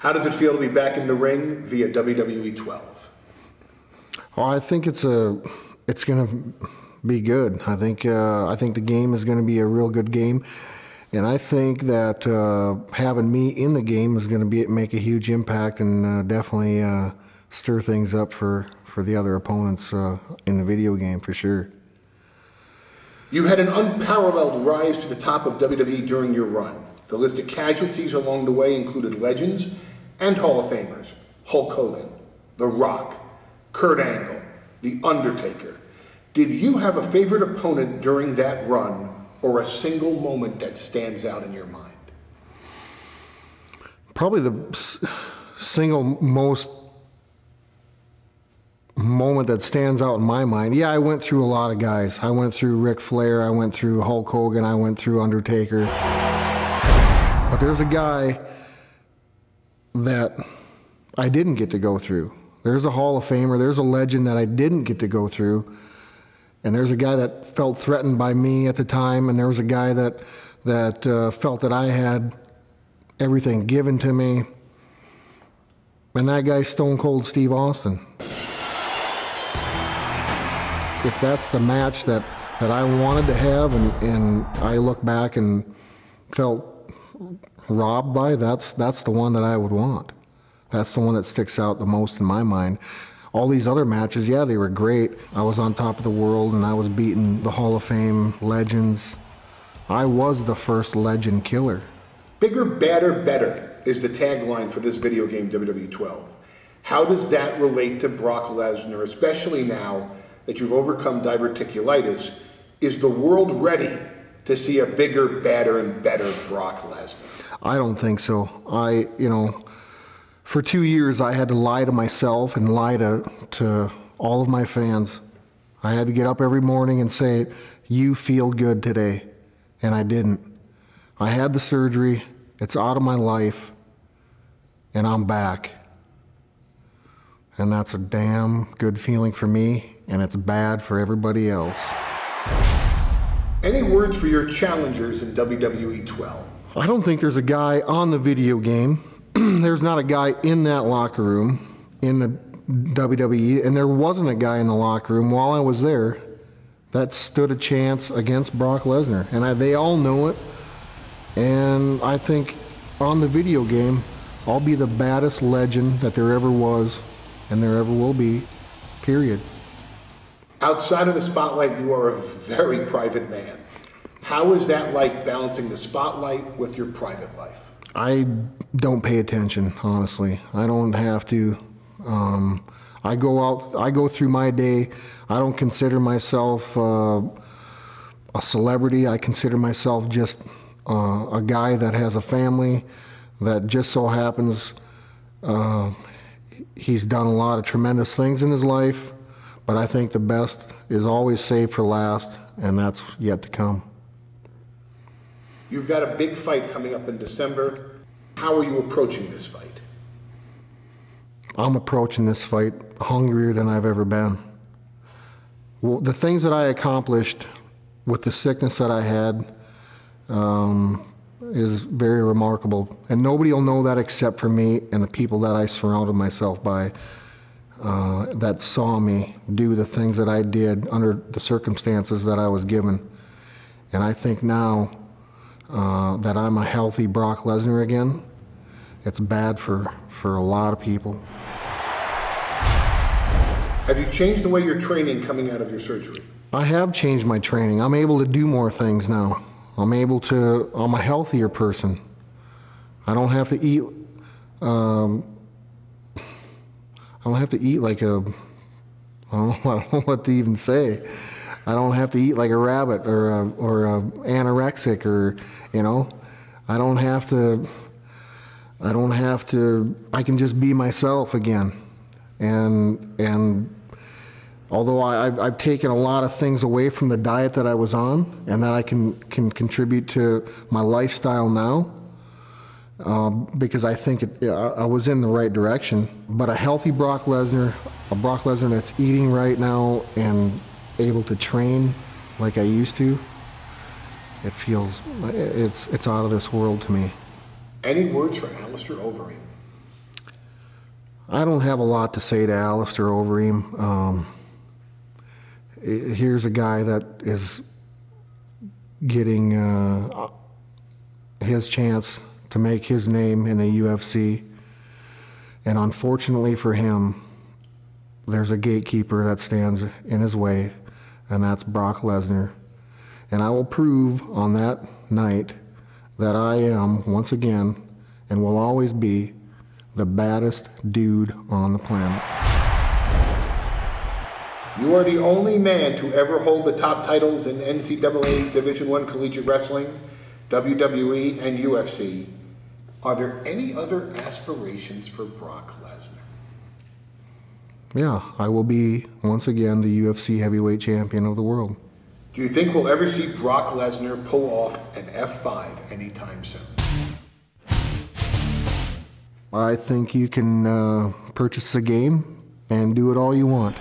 How does it feel to be back in the ring via WWE12? Well, I think it's going to be good. I think the game is going to be a real good game, and I think that having me in the game is going to make a huge impact and definitely stir things up for the other opponents in the video game for sure. You had an unparalleled rise to the top of WWE during your run. The list of casualties along the way included legends and Hall of Famers: Hulk Hogan, The Rock, Kurt Angle, The Undertaker. Did you have a favorite opponent during that run, or a single moment that stands out in your mind? Probably the single most moment that stands out in my mind. Yeah, I went through a lot of guys. I went through Ric Flair, I went through Hulk Hogan, I went through Undertaker. But there's a guy that I didn't get to go through. There's a Hall of Famer, there's a legend that I didn't get to go through. And there's a guy that felt threatened by me at the time, and there was a guy that felt that I had everything given to me. And that guy's Stone Cold Steve Austin. If that's the match that I wanted to have and I look back and felt robbed by, that's the one that I would want. That's the one that sticks out the most in my mind. All these other matches, yeah, they were great. I was on top of the world and I was beating the Hall of Fame legends. I was the first legend killer. Bigger, badder, better is the tagline for this video game, WWE12. How does that relate to Brock Lesnar, especially now that you've overcome diverticulitis? Is the world ready to see a bigger, badder, and better Brock Lesnar? I don't think so. For 2 years I had to lie to myself and lie to all of my fans. I had to get up every morning and say, "You feel good today," and I didn't. I had the surgery, it's out of my life, and I'm back. And that's a damn good feeling for me, and it's bad for everybody else. Any words for your challengers in WWE12? I don't think there's a guy on the video game. There's not a guy in that locker room in the WWE, and there wasn't a guy in the locker room while I was there that stood a chance against Brock Lesnar. And they all know it. And I think on the video game, I'll be the baddest legend that there ever was and there ever will be, period. Outside of the spotlight, you are a very private man. How is that like, balancing the spotlight with your private life? I don't pay attention, honestly. I don't have to. I go through my day. I don't consider myself a celebrity. I consider myself just a guy that has a family that just so happens he's done a lot of tremendous things in his life, but I think the best is always saved for last, and that's yet to come. You've got a big fight coming up in December. How are you approaching this fight? I'm approaching this fight hungrier than I've ever been. Well, the things that I accomplished with the sickness that I had is very remarkable. And nobody will know that except for me and the people that I surrounded myself by that saw me do the things that I did under the circumstances that I was given. And I think now that I'm a healthy Brock Lesnar again, it's bad for a lot of people. Have you changed the way you're training coming out of your surgery? I have changed my training. I'm able to do more things now. I'm a healthier person. I don't have to eat, I don't have to eat like I don't know what to even say. I don't have to eat like a rabbit or a anorexic, or, I can just be myself again. And although I've taken a lot of things away from the diet that I was on and that I can contribute to my lifestyle now, because I think I was in the right direction. But a healthy Brock Lesnar, a Brock Lesnar that's eating right now and able to train like I used to, it's out of this world to me. Any words for Alistair Overeem? I don't have a lot to say to Alistair Overeem. Here's a guy that is getting his chance to make his name in the UFC. And unfortunately for him, there's a gatekeeper that stands in his way, and that's Brock Lesnar. And I will prove on that night that I am, once again, and will always be, the baddest dude on the planet. You are the only man to ever hold the top titles in NCAA Division I Collegiate Wrestling, WWE, and UFC. Are there any other aspirations for Brock Lesnar? Yeah, I will be, once again, the UFC heavyweight champion of the world. Do you think we'll ever see Brock Lesnar pull off an F5 anytime soon? I think you can purchase the game and do it all you want.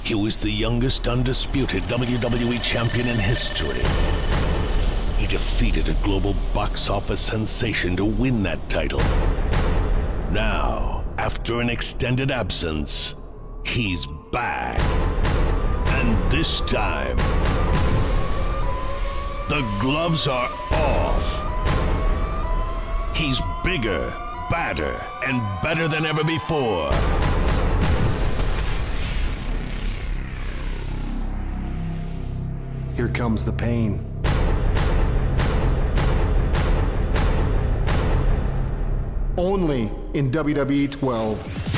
He was the youngest undisputed WWE champion in history. He defeated a global box office sensation to win that title. Now, after an extended absence, he's back. And this time, the gloves are off. He's bigger, badder, and better than ever before. Here comes the pain. Only in WWE 12.